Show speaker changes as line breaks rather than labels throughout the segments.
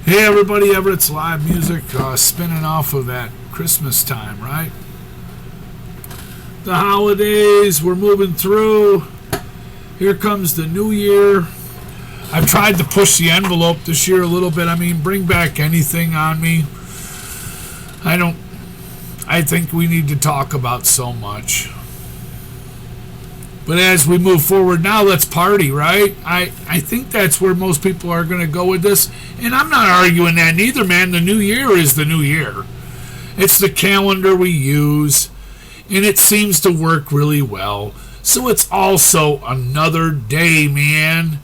Hey everybody, Everett's live music spinning off of that Christmas time, right? The holidays, we're moving through. Here comes the new year. I've tried to push the envelope this year a little bit. I mean, bring back anything on me. I think we need to talk about so much. But as we move forward now, let's party, right? I think that's where most people are going to go with this. And I'm not arguing that neither, man. The new year is the new year. It's the calendar we use, and it seems to work really well. So it's also another day, man,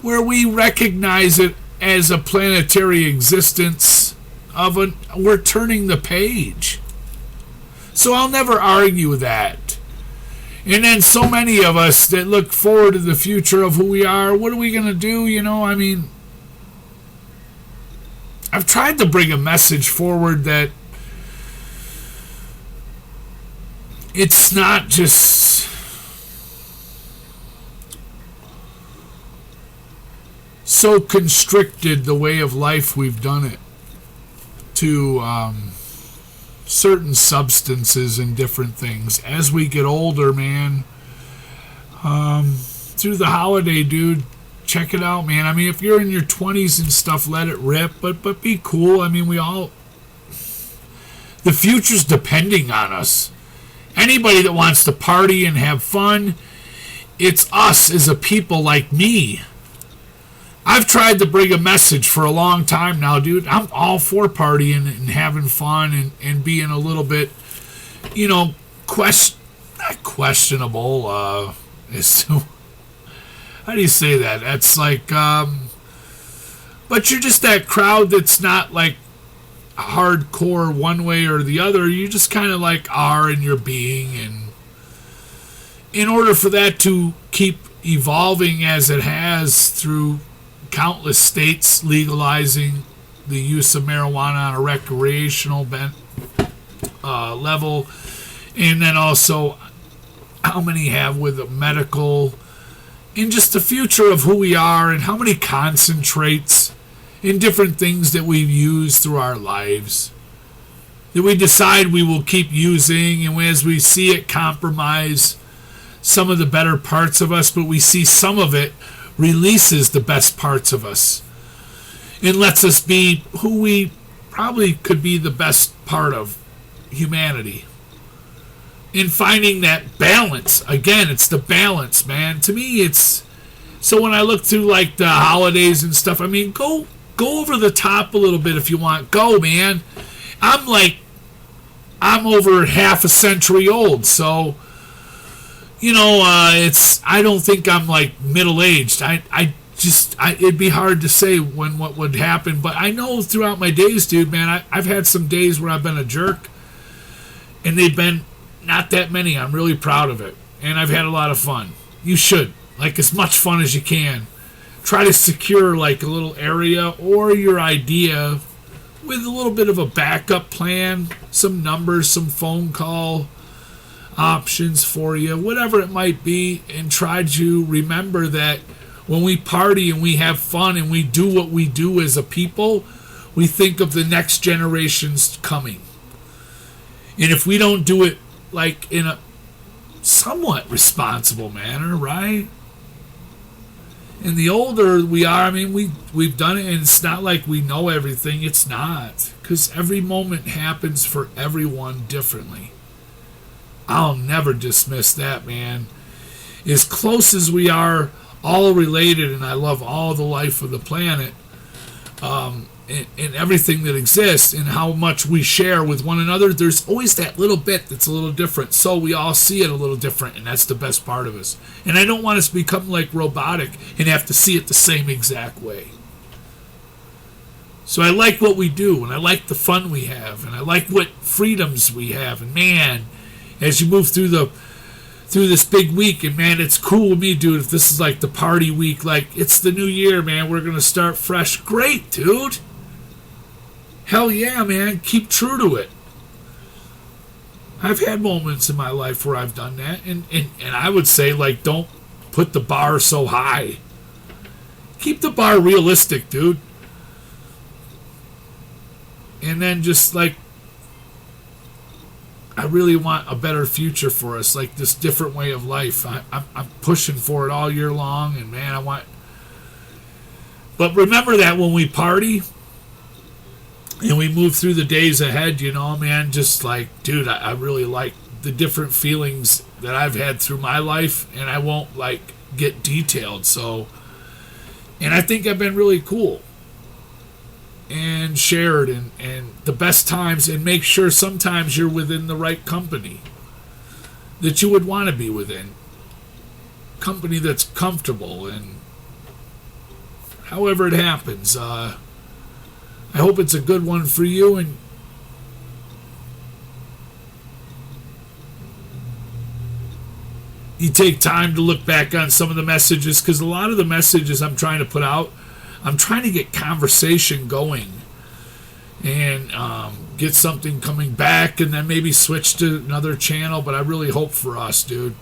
where we recognize it as a planetary existence we're turning the page. So I'll never argue that. And then so many of us that look forward to the future of who we are, what are we going to do? I mean, I've tried to bring a message forward that it's not just so constricted the way of life we've done it to certain substances and different things. As we get older, man, through the holiday, dude, check it out, man. I mean, if you're in your 20s and stuff, let it rip, but be cool. I mean, the future's depending on us. Anybody that wants to party and have fun, it's us as a people like me. I've tried to bring a message for a long time now, dude. I'm all for partying and having fun and being a little bit, not questionable. How do you say that? That's like, but you're just that crowd that's not like hardcore one way or the other. You just kind of like are in your being. And in order for that to keep evolving as it has through countless states legalizing the use of marijuana on a recreational level, and then also how many have with a medical, and just the future of who we are and how many concentrates in different things that we've used through our lives that we decide we will keep using, and as we see it compromise some of the better parts of us, but we see some of it releases the best parts of us and lets us be who we probably could be, the best part of humanity. In finding that balance, again, it's the balance, man. To me, it's so when I look through like the holidays and stuff, I mean, go over the top a little bit if you want. Go, man. I'm over half a century old, so I don't think I'm like middle-aged. It'd be hard to say what would happen, but I know throughout my days, dude, man, I've had some days where I've been a jerk, and they've been not that many. I'm really proud of it, and I've had a lot of fun. You should, like, as much fun as you can. Try to secure like a little area or your idea with a little bit of a backup plan, some numbers, some phone call options for you, whatever it might be, and try to remember that when we party and we have fun and we do what we do as a people, we think of the next generations coming. And if we don't do it like in a somewhat responsible manner, right? And the older we are, I mean, we've done it, and it's not like we know everything. It's not, because every moment happens for everyone differently. I'll never dismiss that, man. As close as we are all related, and I love all the life of the planet, and everything that exists, and how much we share with one another, there's always that little bit that's a little different. So we all see it a little different, and that's the best part of us. And I don't want us to become like robotic and have to see it the same exact way. So I like what we do, and I like the fun we have, and I like what freedoms we have. And man, as you move through this big week, and man, it's cool with me, dude, if this is like the party week, like it's the new year, man, we're gonna start fresh. Great, dude. Hell yeah, man, keep true to it. I've had moments in my life where I've done that, and I would say, like, don't put the bar so high. Keep the bar realistic, dude. And then just like, I really want a better future for us, like this different way of life. I'm pushing for it all year long, and man, I want. But remember that when we party and we move through the days ahead, you know, man, just like, dude, I really like the different feelings that I've had through my life, and I won't like get detailed. So, and I think I've been really cool and shared and the best times, and make sure sometimes you're within the right company that you would want to be within. Company that's comfortable, and however it happens, I hope it's a good one for you, and you take time to look back on some of the messages, because a lot of the messages I'm trying to put out, I'm trying to get conversation going and get something coming back, and then maybe switch to another channel. But I really hope for us, dude.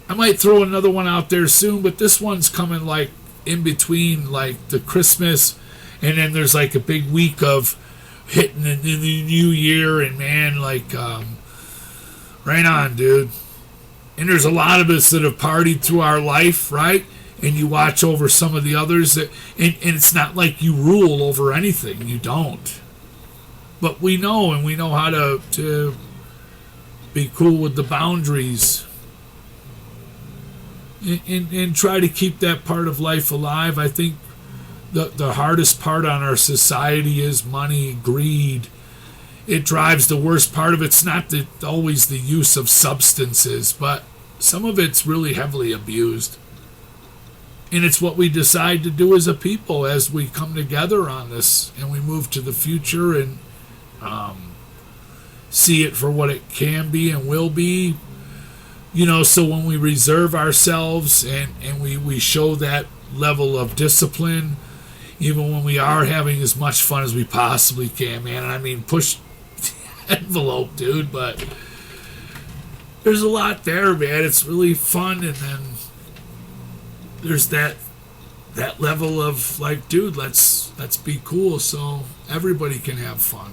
I might throw another one out there soon, but this one's coming like in between like the Christmas, and then there's like a big week of hitting the new year, and man, like right on, dude. And there's a lot of us that have partied through our life, right? And you watch over some of the others that, and it's not like you rule over anything. You don't. But we know, and we know how to be cool with the boundaries, and try to keep that part of life alive. I think the hardest part on our society is money, greed. It drives the worst part of it. It's not always the use of substances, but some of it's really heavily abused. And it's what we decide to do as a people as we come together on this and we move to the future and see it for what it can be and will be. You know, so when we reserve ourselves and we show that level of discipline, even when we are having as much fun as we possibly can, man. And I mean, push the envelope, dude, but there's a lot there, man. It's really fun, and then there's that level of like, dude, let's be cool so everybody can have fun.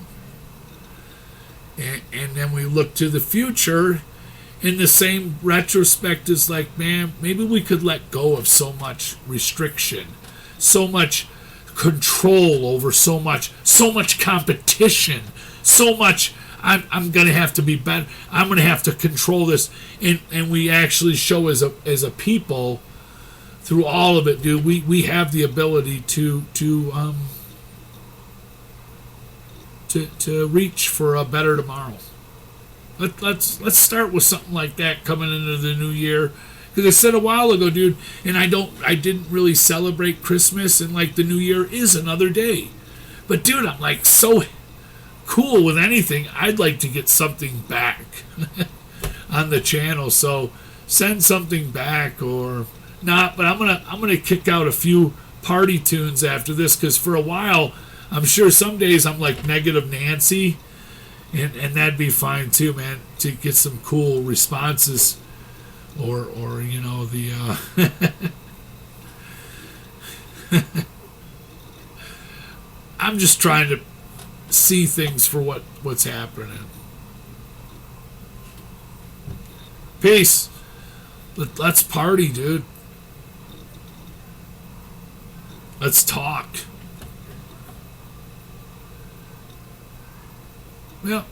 And then we look to the future in the same retrospect as like, man, maybe we could let go of so much restriction, so much control over so much competition, so much I'm gonna have to be better, I'm gonna have to control this, and we actually show as a people through all of it, dude, we have the ability to reach for a better tomorrow. Let's start with something like that coming into the new year. Because I said a while ago, dude, and I didn't really celebrate Christmas, and like the new year is another day. But dude, I'm like so cool with anything. I'd like to get something back on the channel. So send something back or not. But I'm gonna kick out a few party tunes after this, because for a while, I'm sure some days I'm like Negative Nancy, and that'd be fine too, man, to get some cool responses. Or you know, the I'm just trying to see things for what's happening. Peace. Let's party, dude. Let's talk. Yeah.